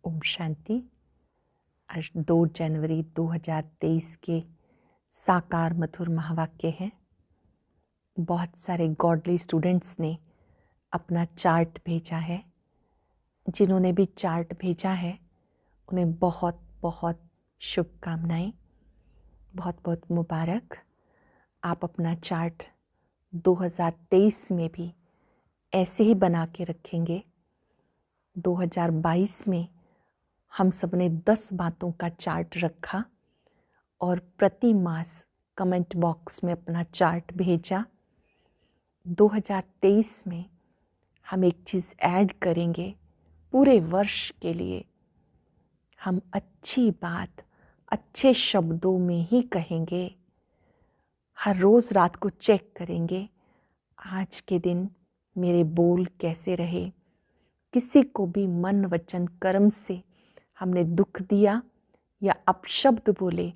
ओम शांति। आज 2 जनवरी 2023 के साकार मधुर महावाक्य हैं। बहुत सारे गॉडली स्टूडेंट्स ने अपना चार्ट भेजा है। जिन्होंने भी चार्ट भेजा है उन्हें बहुत बहुत शुभकामनाएं, बहुत बहुत मुबारक। आप अपना चार्ट 2023 में भी ऐसे ही बना के रखेंगे। 2022 में हम सब ने 10 बातों का चार्ट रखा और प्रति मास कमेंट बॉक्स में अपना चार्ट भेजा। 2023 में हम एक चीज़ ऐड करेंगे। पूरे वर्ष के लिए हम अच्छी बात अच्छे शब्दों में ही कहेंगे। हर रोज़ रात को चेक करेंगे, आज के दिन मेरे बोल कैसे रहे। किसी को भी मन वचन कर्म से हमने दुख दिया या अपशब्द बोले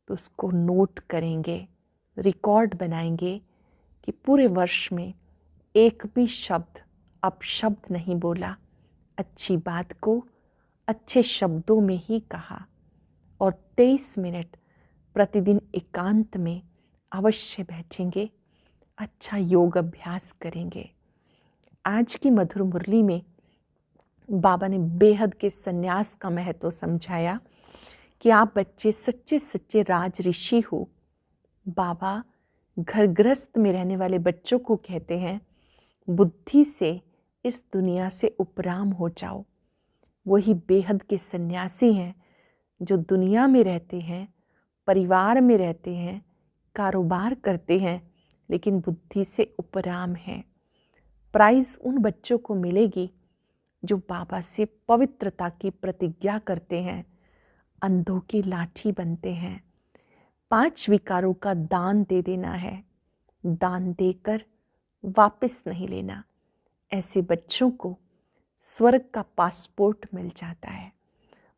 तो उसको नोट करेंगे, रिकॉर्ड बनाएंगे कि पूरे वर्ष में एक भी शब्द अपशब्द नहीं बोला, अच्छी बात को अच्छे शब्दों में ही कहा। और 23 मिनट प्रतिदिन एकांत में अवश्य बैठेंगे, अच्छा योग अभ्यास करेंगे। आज की मधुर मुरली में बाबा ने बेहद के सन्यास का महत्व समझाया कि आप बच्चे सच्चे सच्चे राज ऋषि हो। बाबा घर गृहस्थ में रहने वाले बच्चों को कहते हैं, बुद्धि से इस दुनिया से उपराम हो जाओ। वही बेहद के सन्यासी हैं जो दुनिया में रहते हैं, परिवार में रहते हैं, कारोबार करते हैं, लेकिन बुद्धि से उपराम हैं। प्राइज़ उन बच्चों को मिलेगी जो बाबा से पवित्रता की प्रतिज्ञा करते हैं, अंधों की लाठी बनते हैं। 5 विकारों का दान दे देना है, दान देकर वापस नहीं लेना। ऐसे बच्चों को स्वर्ग का पासपोर्ट मिल जाता है।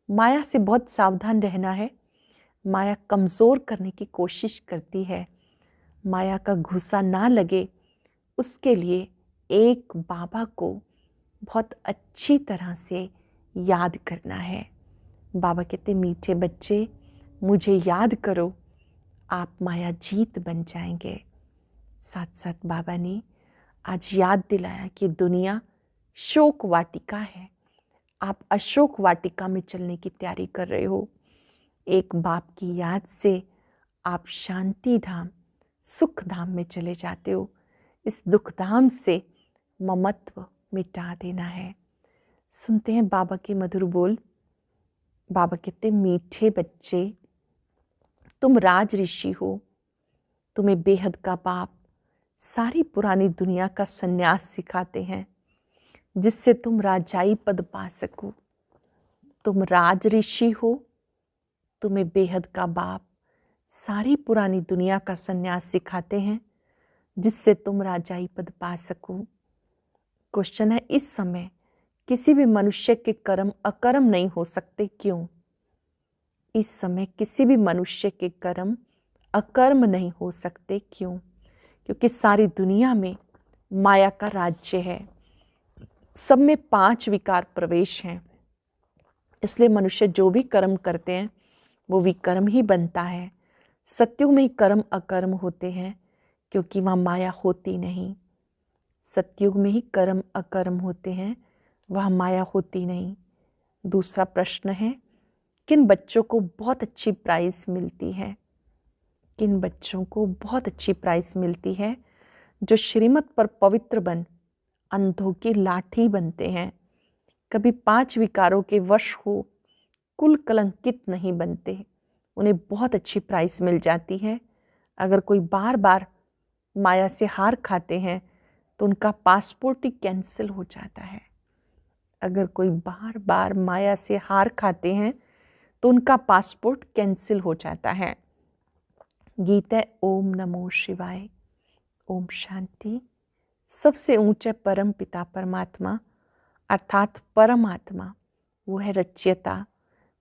माया से बहुत सावधान रहना है। माया कमज़ोर करने की कोशिश करती है। माया का घुसा ना लगे उसके लिए एक बाबा को बहुत अच्छी तरह से याद करना है। बाबा कहते, मीठे बच्चे मुझे याद करो, आप माया जीत बन जाएंगे। साथ साथ बाबा ने आज याद दिलाया कि दुनिया शोक वाटिका है। आप अशोक वाटिका में चलने की तैयारी कर रहे हो। एक बाप की याद से आप शांति धाम, सुख धाम में चले जाते हो। इस दुख धाम से ममत्व मिटा देना है। सुनते हैं बाबा के मधुर बोल। बाबा कहते, मीठे बच्चे तुम राज ऋषि हो। तुम्हें बेहद का बाप सारी पुरानी दुनिया का सन्यास सिखाते हैं, जिससे तुम राजाई पद पा सको। तुम राज ऋषि हो, तुम्हें बेहद का बाप सारी पुरानी दुनिया का सन्यास सिखाते हैं, जिससे तुम राजाई पद पा सको। क्वेश्चन है, इस समय किसी भी मनुष्य के कर्म अकर्म नहीं हो सकते, क्यों? इस समय किसी भी मनुष्य के कर्म अकर्म नहीं हो सकते, क्यों? क्योंकि सारी दुनिया में माया का राज्य है। सब में 5 विकार प्रवेश हैं। इसलिए मनुष्य जो भी कर्म करते हैं वो विकर्म ही बनता है। सत्युग में ही कर्म अकर्म होते हैं, क्योंकि वहाँ माया होती नहीं। सत्युग में ही कर्म अकर्म होते हैं, वहाँ माया होती नहीं। दूसरा प्रश्न है, किन बच्चों को बहुत अच्छी प्राइज़ मिलती है? किन बच्चों को बहुत अच्छी प्राइज़ मिलती है? जो श्रीमत पर पवित्र बन अंधों की लाठी बनते हैं, कभी 5 विकारों के वश हो, कुल कलंकित नहीं बनते। उन्हें बहुत अच्छी प्राइज़ मिल जाती है। अगर कोई बार बार माया से हार खाते हैं तो उनका पासपोर्ट ही कैंसिल हो जाता है। अगर कोई बार बार माया से हार खाते हैं तो उनका पासपोर्ट कैंसिल हो जाता है। गीता है, ओम नमो शिवाय। ओम शांति। सबसे ऊंचे परम पिता परमात्मा अर्थात परमात्मा, वो है रचयिता।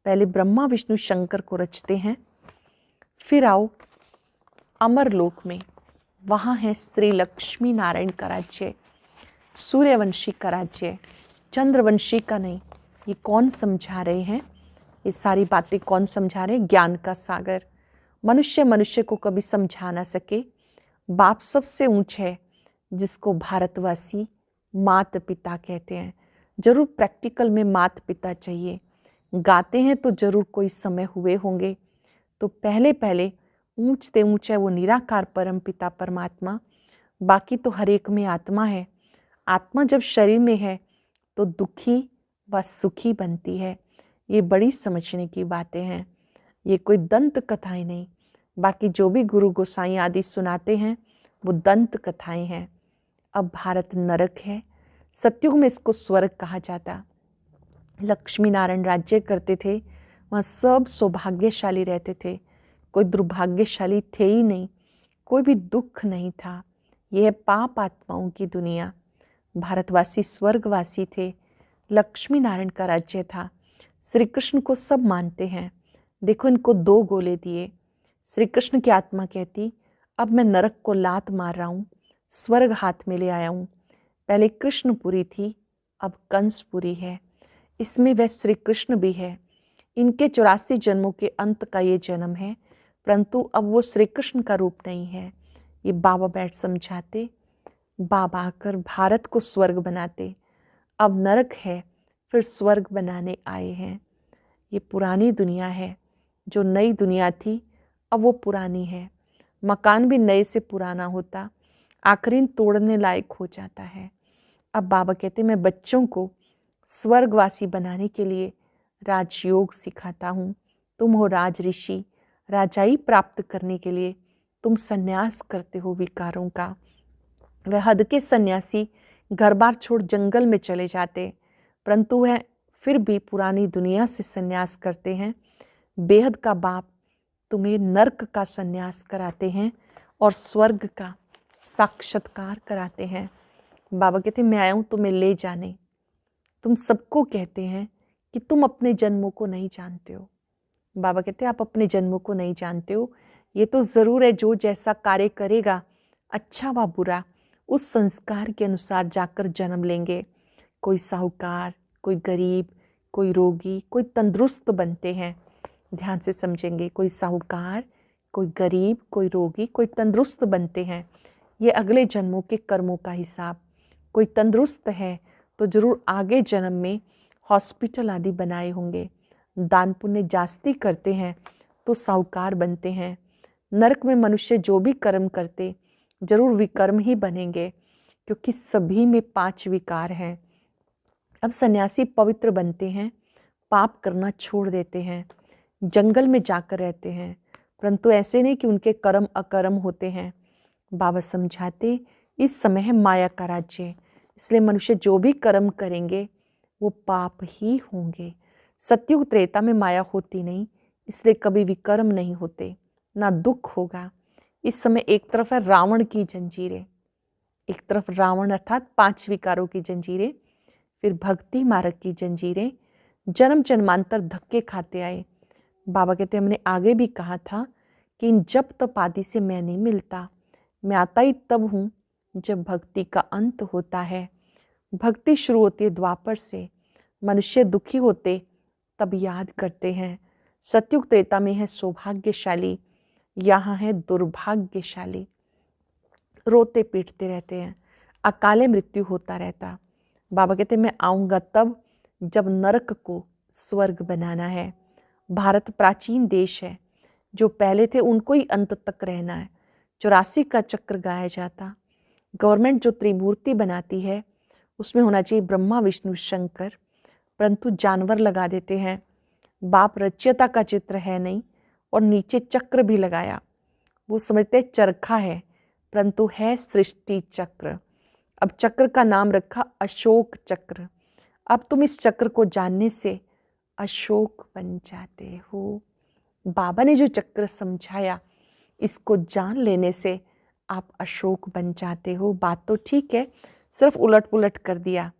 पहले ब्रह्मा विष्णु शंकर को रचते हैं, फिर आओ अमरलोक में, वहाँ है श्री लक्ष्मी नारायण का राज्य, सूर्यवंशी का राज्य, चंद्रवंशी का नहीं, ये कौन समझा रहे हैं? ये सारी बातें कौन समझा रहे हैं? ज्ञान का सागर। मनुष्य मनुष्य को कभी समझा ना सके। बाप सबसे ऊंचे है, जिसको भारतवासी माता पिता कहते हैं। जरूर प्रैक्टिकल में माता पिता चाहिए। गाते हैं तो जरूर कोई समय हुए होंगे। तो पहले पहले ऊंचते ऊंचे वो निराकार परम पिता परमात्मा, बाकी तो हर एक में आत्मा है। आत्मा जब शरीर में है तो दुखी व सुखी बनती है। ये बड़ी समझने की बातें हैं। ये कोई दंत कथाएं नहीं, बाकी जो भी गुरु गोसाई आदि सुनाते हैं वो दंत कथाएं हैं। अब भारत नरक है, सतयुग में इसको स्वर्ग कहा जाता। लक्ष्मी नारायण राज्य करते थे, वहाँ सब सौभाग्यशाली रहते थे, कोई दुर्भाग्यशाली थे ही नहीं, कोई भी दुख नहीं था। यह है पाप आत्माओं की दुनिया। भारतवासी स्वर्गवासी थे, लक्ष्मी नारायण का राज्य था। श्री कृष्ण को सब मानते हैं। देखो इनको 2 गोले दिए। श्री कृष्ण की आत्मा कहती, अब मैं नरक को लात मार रहा हूँ, स्वर्ग हाथ में ले आया हूँ। पहले कृष्णपुरी थी, अब कंसपुरी है। इसमें वह श्री कृष्ण भी है। इनके 84 जन्मों के अंत का ये जन्म है, परंतु अब वो श्री कृष्ण का रूप नहीं है। ये बाबा बैठ समझाते, बाबा आकर भारत को स्वर्ग बनाते। अब नरक है, फिर स्वर्ग बनाने आए हैं। ये पुरानी दुनिया है। जो नई दुनिया थी अब वो पुरानी है। मकान भी नए से पुराना होता, आखिरी तोड़ने लायक हो जाता है। अब बाबा कहते मैं बच्चों को स्वर्गवासी बनाने के लिए राजयोग सिखाता हूँ। तुम हो राज ऋषि, राजाई प्राप्त करने के लिए तुम सन्यास करते हो विकारों का। वह हद के सन्यासी घर बार छोड़ जंगल में चले जाते, परंतु वह फिर भी पुरानी दुनिया से सन्यास करते हैं। बेहद का बाप तुम्हें नर्क का सन्यास कराते हैं और स्वर्ग का साक्षात्कार कराते हैं। बाबा कहते मैं आया हूँ तुम्हें ले जाने। तुम सबको कहते हैं कि तुम अपने जन्मों को नहीं जानते हो। बाबा कहते आप अपने जन्मों को नहीं जानते हो। ये तो ज़रूर है, जो जैसा कार्य करेगा अच्छा व बुरा उस संस्कार के अनुसार जाकर जन्म लेंगे। कोई साहूकार, कोई गरीब, कोई रोगी, कोई तंदुरुस्त बनते हैं। ध्यान से समझेंगे, कोई साहूकार, कोई गरीब, कोई रोगी, कोई तंदुरुस्त बनते हैं। ये अगले जन्मों के कर्मों का हिसाब। कोई तंदुरुस्त है तो जरूर आगे जन्म में हॉस्पिटल आदि बनाए होंगे। दान पुण्य जास्ती करते हैं तो साहूकार बनते हैं। नरक में मनुष्य जो भी कर्म करते जरूर विकर्म ही बनेंगे, क्योंकि सभी में 5 विकार हैं। अब सन्यासी पवित्र बनते हैं, पाप करना छोड़ देते हैं, जंगल में जाकर रहते हैं, परंतु ऐसे नहीं कि उनके कर्म अकर्म होते हैं। बाबा समझाते इस समय है माया का राज्य, इसलिए मनुष्य जो भी कर्म करेंगे वो पाप ही होंगे। सतयुग त्रेता में माया होती नहीं, इसलिए कभी विकर्म नहीं होते, ना दुख होगा। इस समय एक तरफ है रावण की जंजीरें, एक तरफ रावण अर्थात 5 विकारों की जंजीरें, फिर भक्ति मार्ग की जंजीरें। जन्म जन्मांतर धक्के खाते आए। बाबा कहते हमने आगे भी कहा था कि इन जप तप आदि से मैं नहीं मिलता, मैं आता ही तब हूँ जब भक्ति का अंत होता है। भक्ति शुरू होती है द्वापर से। मनुष्य दुखी होते तब याद करते हैं। सतयुग त्रेता में है सौभाग्यशाली, यहाँ है दुर्भाग्यशाली। रोते पीटते रहते हैं, अकाले मृत्यु होता रहता। बाबा कहते मैं आऊँगा तब जब नरक को स्वर्ग बनाना है। भारत प्राचीन देश है, जो पहले थे उनको ही अंत तक रहना है। 84 का चक्र गाया जाता। गवर्नमेंट जो त्रिमूर्ति बनाती है उसमें होना चाहिए ब्रह्मा विष्णु शंकर, परंतु जानवर लगा देते हैं। बाप रच्यता का चित्र है नहीं और नीचे चक्र भी लगाया। वो समझते चरखा है, परंतु है सृष्टि चक्र। अब चक्र का नाम रखा अशोक चक्र। अब तुम इस चक्र को जानने से अशोक बन जाते हो। बाबा ने जो चक्र समझाया, इसको जान लेने से आप अशोक बन जाते हो। बात तो ठीक है, सिर्फ उलट पुलट कर दिया।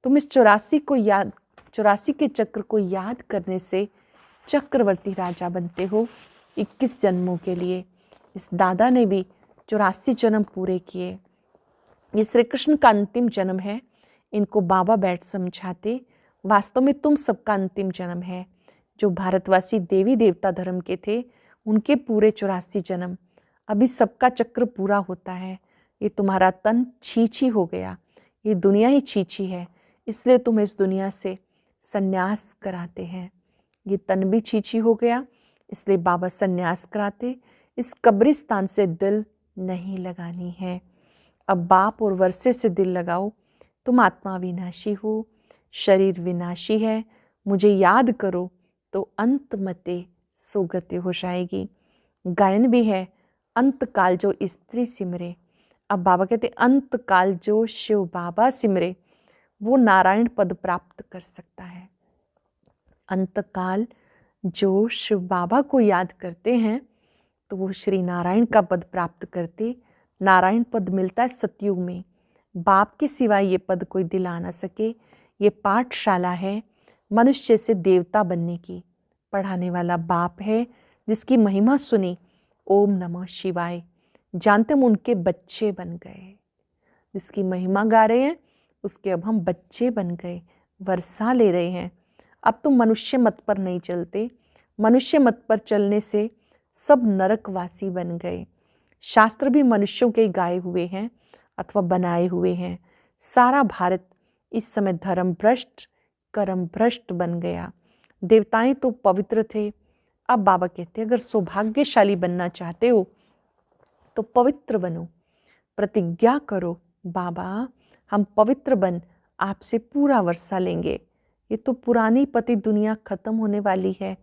तुम इस 84 के चक्र को याद करने से चक्रवर्ती राजा बनते हो 21 जन्मों के लिए। इस दादा ने भी 84 जन्म पूरे किए। ये श्री कृष्ण का अंतिम जन्म है। इनको बाबा बैठ समझाते वास्तव में तुम सबका अंतिम जन्म है। जो भारतवासी देवी देवता धर्म के थे, उनके पूरे 84 जन्म। अभी सबका चक्र पूरा होता है। ये तुम्हारा तन छीछी हो गया, ये दुनिया ही छीछी है, इसलिए तुम इस दुनिया से संन्यास कराते हैं। ये तन भी छीछी हो गया, इसलिए बाबा संन्यास कराते। इस कब्रिस्तान से दिल नहीं लगानी है। अब बाप और वर्षे से दिल लगाओ। तुम आत्मा विनाशी हो, शरीर विनाशी है। मुझे याद करो तो अंत मते सुगति हो जाएगी। गायन भी है, अंत काल जो स्त्री सिमरे। अब बाबा कहते अंत काल जो शिव बाबा सिमरे वो नारायण पद प्राप्त कर सकता है। अंत काल जो शिव बाबा को याद करते हैं तो वो श्री नारायण का पद प्राप्त करते। नारायण पद मिलता है सतयुग में। बाप के सिवाय ये पद कोई दिला ना सके। ये पाठशाला है मनुष्य से देवता बनने की। पढ़ाने वाला बाप है जिसकी महिमा सुनी, ओम नमः शिवाय। जानते हम उनके बच्चे बन गए। जिसकी महिमा गा रहे हैं उसके अब हम बच्चे बन गए, वर्षा ले रहे हैं। अब तो मनुष्य मत पर नहीं चलते। मनुष्य मत पर चलने से सब नरकवासी बन गए। शास्त्र भी मनुष्यों के गाए हुए हैं अथवा बनाए हुए हैं। सारा भारत इस समय धर्म भ्रष्ट कर्म भ्रष्ट बन गया। देवताएं तो पवित्र थे। अब बाबा कहते हैं अगर सौभाग्यशाली बनना चाहते हो तो पवित्र बनो। प्रतिज्ञा करो, बाबा हम पवित्र बन आपसे पूरा वर्षा लेंगे। ये तो पुरानी पति दुनिया खत्म होने वाली है।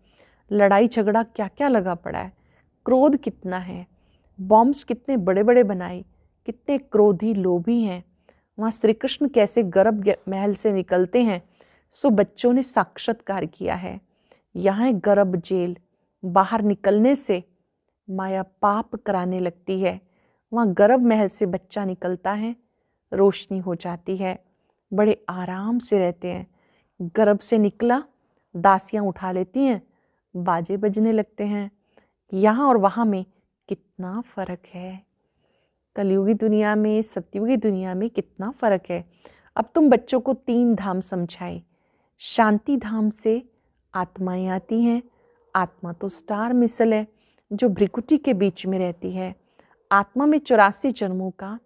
लड़ाई झगड़ा क्या क्या लगा पड़ा है, क्रोध कितना है, बॉम्ब्स कितने बड़े बड़े बनाए, कितने क्रोधी लोभी हैं। वहाँ श्री कृष्ण कैसे गर्भ महल से निकलते हैं सो बच्चों ने साक्षात्कार किया है। यहाँ है गर्भ जेल, बाहर निकलने से माया पाप कराने लगती है। वहाँ गर्भ महल से बच्चा निकलता है, रोशनी हो जाती है, बड़े आराम से रहते हैं। गर्भ से निकला, दासियाँ उठा लेती हैं, बाजे बजने लगते हैं। यहाँ और वहाँ में कितना फर्क है। कलयुगी दुनिया में सतयुगी दुनिया में कितना फर्क है। अब तुम बच्चों को 3 धाम समझाए। शांति धाम से आत्माएं आती हैं। आत्मा तो स्टार मिसल है जो भ्रिकुटी के बीच में रहती है। आत्मा में 84 जन्मों का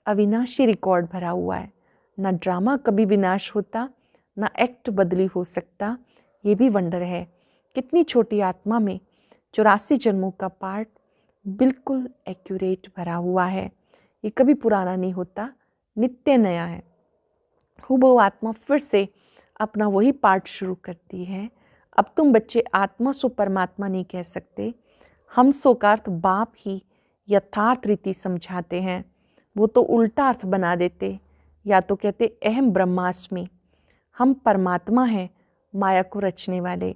अविनाशी रिकॉर्ड भरा हुआ है। ना ड्रामा कभी विनाश होता, ना एक्ट बदली हो सकता। ये भी वंडर है। कितनी छोटी आत्मा में 84 जन्मों का पार्ट बिल्कुल एक्यूरेट भरा हुआ है। ये कभी पुराना नहीं होता, नित्य नया है। हूबहू आत्मा फिर से अपना वही पार्ट शुरू करती है। अब तुम बच्चे आत्मा सो परमात्मा नहीं कह सकते। हम सो का अर्थ बाप ही यथार्थ रीति समझाते हैं। वो तो उल्टा अर्थ बना देते, या तो कहते अहम ब्रह्मास्मि, हम परमात्मा हैं माया को रचने वाले।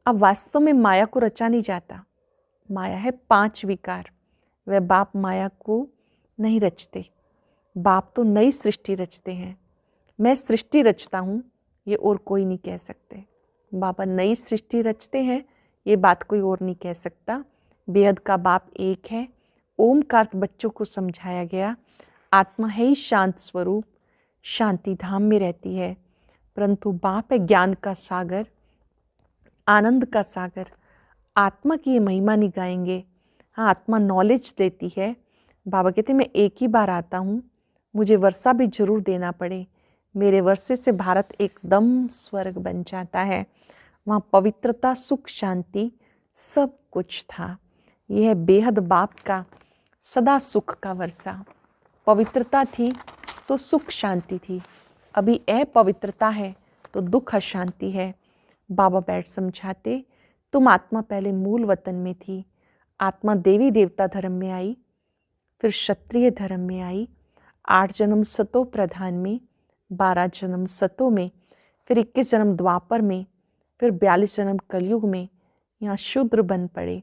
अब वास्तव में माया को रचा नहीं जाता। माया है 5 विकार। वह बाप माया को नहीं रचते। बाप तो नई सृष्टि रचते हैं। मैं सृष्टि रचता हूँ ये और कोई नहीं कह सकते। बाबा नई सृष्टि रचते हैं, ये बात कोई और नहीं कह सकता। बेहद का बाप एक है। ओम का अर्थ बच्चों को समझाया गया। आत्मा है ही शांत स्वरूप, शांति धाम में रहती है। परंतु बाप है ज्ञान का सागर, आनंद का सागर। आत्मा की ये महिमा नहीं गाएंगे। हाँ, आत्मा नॉलेज देती है। बाबा कहते मैं एक ही बार आता हूँ, मुझे वर्षा भी जरूर देना पड़े। मेरे वर्षे से भारत एकदम स्वर्ग बन जाता है। वहाँ पवित्रता, सुख, शांति सब कुछ था। यह है बेहद बाप का सदा सुख का वर्षा। पवित्रता थी तो सुख शांति थी। अभी अपवित्रता है तो दुख अशांति है। बाबा बैठ समझाते तुम आत्मा पहले मूल वतन में थी। आत्मा देवी देवता धर्म में आई, फिर क्षत्रिय धर्म में आई। 8 जन्म सतो प्रधान में, 12 जन्म सतो में, फिर 21 जन्म द्वापर में, फिर 42 जन्म कलयुग में। यहाँ शूद्र बन पड़े।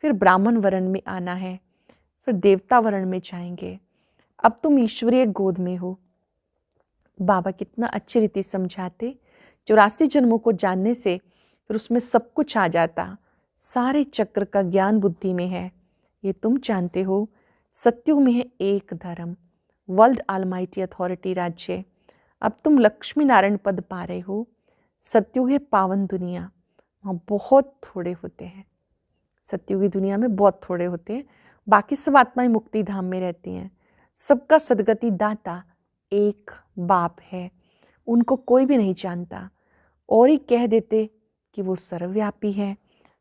फिर ब्राह्मण वर्ण में आना है, फिर देवता वर्ण में जाएंगे। अब तुम ईश्वरीय गोद में हो। बाबा कितना अच्छी रीति समझाते। 84 जन्मों को जानने से फिर उसमें सब कुछ आ जाता। सारे चक्र का ज्ञान बुद्धि में है, ये तुम जानते हो। सतयुग में है एक धर्म, वर्ल्ड ऑलमाइटी अथॉरिटी राज्य। अब तुम लक्ष्मी नारायण पद पा रहे हो। सतयुग है पावन दुनिया, वहाँ बहुत थोड़े होते हैं। सतयुगी दुनिया में बहुत थोड़े होते हैं, बाकी सब आत्माएं मुक्ति धाम में रहती हैं। सबका सदगति दाता एक बाप है, उनको कोई भी नहीं जानता, और ही कह देते कि वो सर्वव्यापी है।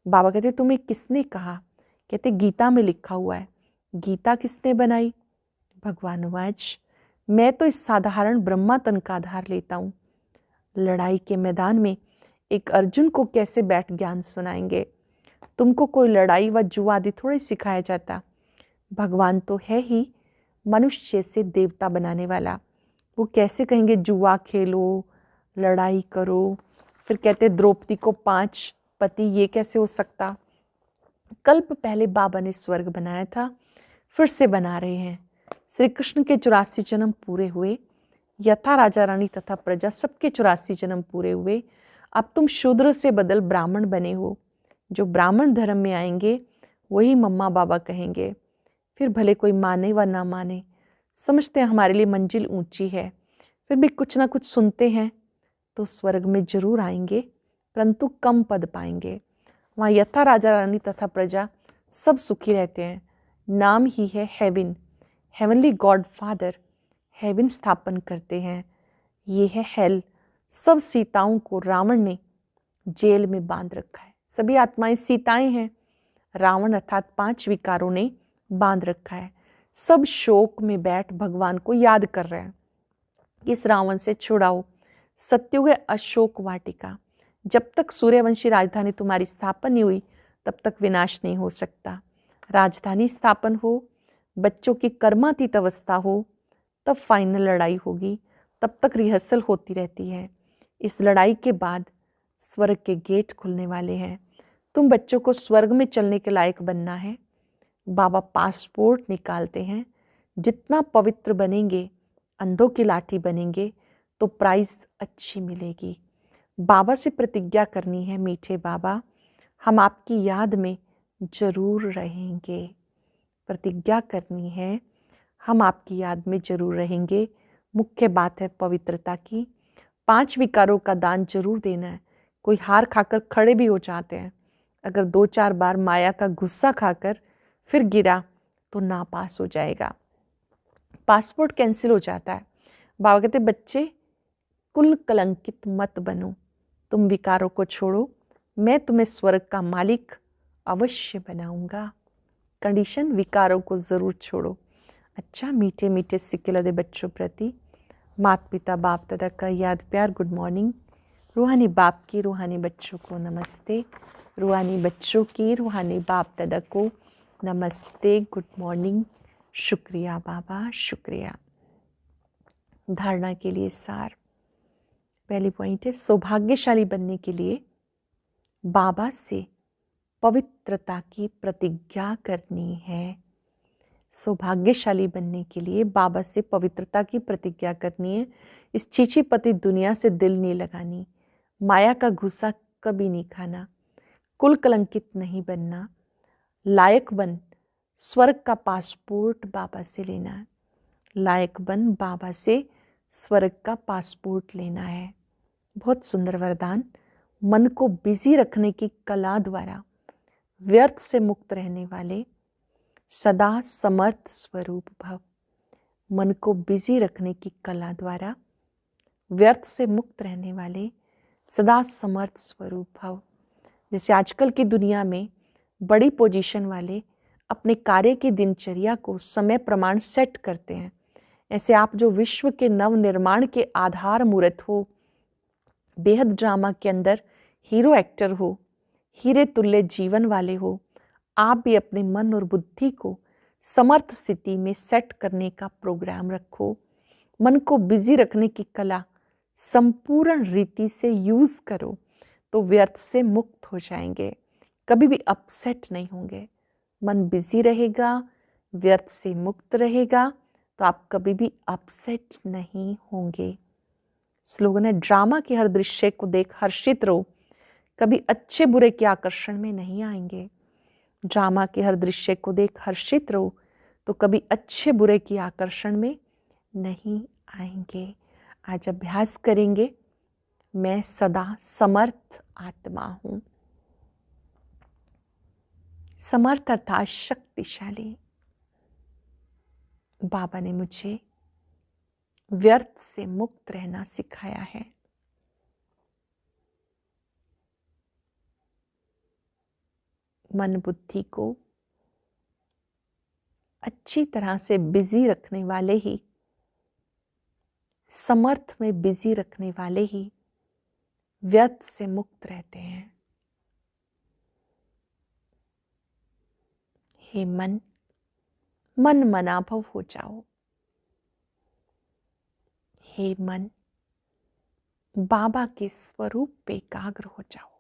बाबा कहते तुम्हें किसने कहा? कहते गीता में लिखा हुआ है। गीता किसने बनाई? भगवान वाच, मैं तो इस साधारण ब्रह्मा तन का आधार लेता हूँ। लड़ाई के मैदान में एक अर्जुन को कैसे बैठ ज्ञान सुनाएंगे? तुमको कोई लड़ाई व जुआ आदि थोड़ी सिखाया जाता। भगवान तो है ही मनुष्य से देवता बनाने वाला। वो कैसे कहेंगे जुआ खेलो, लड़ाई करो? फिर कहते द्रौपदी को 5 पति, ये कैसे हो सकता? कल्प पहले बाबा ने स्वर्ग बनाया था, फिर से बना रहे हैं। श्री कृष्ण के 84 जन्म पूरे हुए, यथा राजा रानी तथा प्रजा सबके 84 जन्म पूरे हुए। अब तुम शूद्र से बदल ब्राह्मण बने हो। जो ब्राह्मण धर्म में आएंगे वही मम्मा बाबा कहेंगे। फिर भले कोई माने व ना माने, समझते हैं हमारे लिए मंजिल ऊंची है, फिर भी कुछ ना कुछ सुनते हैं तो स्वर्ग में जरूर आएंगे, परंतु कम पद पाएंगे। वहाँ यथा राजा रानी तथा प्रजा सब सुखी रहते हैं। नाम ही है heaven, heavenly God father heaven स्थापन करते हैं। ये है हेल। सब सीताओं को रावण ने जेल में बांध रखा है। सभी आत्माएं सीताएं हैं, रावण अर्थात 5 विकारों ने बांध रखा है। सब शोक में बैठ भगवान को याद कर रहे हैं। इस रावण से छुड़ाओ। सत्युग है अशोक वाटिका। जब तक सूर्यवंशी राजधानी तुम्हारी स्थापन नहीं हुई तब तक विनाश नहीं हो सकता। राजधानी स्थापन हो, बच्चों की कर्मातीत अवस्था हो, तब फाइनल लड़ाई होगी। तब तक रिहर्सल होती रहती है। इस लड़ाई के बाद स्वर्ग के गेट खुलने वाले हैं। तुम बच्चों को स्वर्ग में चलने के लायक बनना है। बाबा पासपोर्ट निकालते हैं। जितना पवित्र बनेंगे, अंधों की लाठी बनेंगे तो प्राइज अच्छी मिलेगी। बाबा से प्रतिज्ञा करनी है, मीठे बाबा हम आपकी याद में जरूर रहेंगे। प्रतिज्ञा करनी है, हम आपकी याद में जरूर रहेंगे। मुख्य बात है पवित्रता की। 5 विकारों का दान जरूर देना है। कोई हार खाकर खड़े भी हो जाते हैं, अगर 2-4 बार माया का गुस्सा खाकर फिर गिरा तो नापास हो जाएगा, पासपोर्ट कैंसिल हो जाता है। बाबा कहते बच्चे कुल कलंकित मत बनो, तुम विकारों को छोड़ो, मैं तुम्हें स्वर्ग का मालिक अवश्य बनाऊंगा। कंडीशन, विकारों को जरूर छोड़ो। अच्छा, मीठे मीठे सिक्के लदे बच्चों प्रति माता पिता बाप दादा का याद प्यार गुड मॉर्निंग। रूहानी बाप की रूहानी बच्चों को नमस्ते, रूहानी बच्चों की रूहानी बाप दादा को नमस्ते, गुड मॉर्निंग। शुक्रिया बाबा, शुक्रिया। धारणा के लिए सार। पहली पॉइंट है, सौभाग्यशाली बनने के लिए बाबा से पवित्रता की प्रतिज्ञा करनी है। सौभाग्यशाली बनने के लिए बाबा से पवित्रता की प्रतिज्ञा करनी है। इस छीछी पति दुनिया से दिल नहीं लगानी, माया का घुसा कभी नहीं खाना, कुल कलंकित नहीं बनना, लायक बन स्वर्ग का पासपोर्ट बाबा से लेना है। लायक बन बाबा से स्वर्ग का पासपोर्ट लेना है। बहुत सुंदर वरदान। मन को बिजी रखने की कला द्वारा व्यर्थ से मुक्त रहने वाले सदा समर्थ स्वरूप भव। मन को बिजी रखने की कला द्वारा व्यर्थ से मुक्त रहने वाले सदा समर्थ स्वरूप भव। जैसे आजकल की दुनिया में बड़ी पोजीशन वाले अपने कार्य की दिनचर्या को समय प्रमाण सेट करते हैं, ऐसे आप जो विश्व के नव निर्माण के आधार मूर्त हो, बेहद ड्रामा के अंदर हीरो एक्टर हो, हीरे तुल्य जीवन वाले हो, आप भी अपने मन और बुद्धि को समर्थ स्थिति में सेट करने का प्रोग्राम रखो। मन को बिजी रखने की कला संपूर्ण रीति से यूज करो तो व्यर्थ से मुक्त हो जाएंगे, कभी भी अपसेट नहीं होंगे। मन बिजी रहेगा, व्यर्थ से मुक्त रहेगा तो आप कभी भी अपसेट नहीं होंगे। स्लोगन है, ड्रामा के हर दृश्य को देख हर्षित रहो, कभी अच्छे बुरे के आकर्षण में नहीं आएंगे। ड्रामा के हर दृश्य को देख हर्षित रहो तो कभी अच्छे बुरे के आकर्षण में नहीं आएंगे। आज अभ्यास करेंगे, मैं सदा समर्थ आत्मा हूं। समर्थ अर्थात शक्तिशाली। बाबा ने मुझे व्यर्थ से मुक्त रहना सिखाया है। मन बुद्धि को अच्छी तरह से बिजी रखने वाले ही, समर्थ में बिजी रखने वाले ही व्यर्थ से मुक्त रहते हैं। हे मन, मन मनाभव हो जाओ। हे मन, बाबा के स्वरूप पे एकाग्र हो जाओ।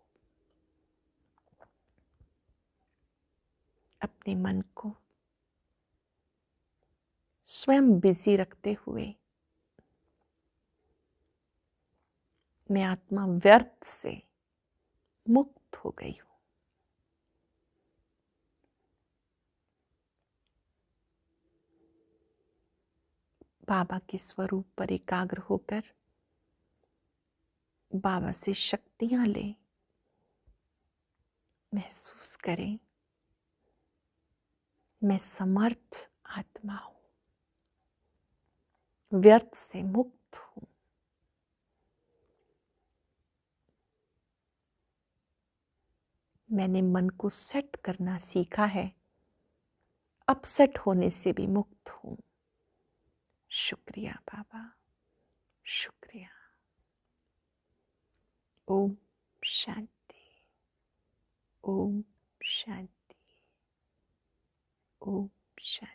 अपने मन को स्वयं बिजी रखते हुए मैं आत्मा व्यर्थ से मुक्त हो गई हूं। बाबा के स्वरूप पर एकाग्र होकर बाबा से शक्तियां लें। महसूस करें, मैं समर्थ आत्मा हूं, व्यर्थ से मुक्त हूं। मैंने मन को सेट करना सीखा है, अपसेट होने से भी मुक्त हूं। शुक्रिया बाबा, शुक्रिया। ओम शांति, ओम शांति, ओम शांति।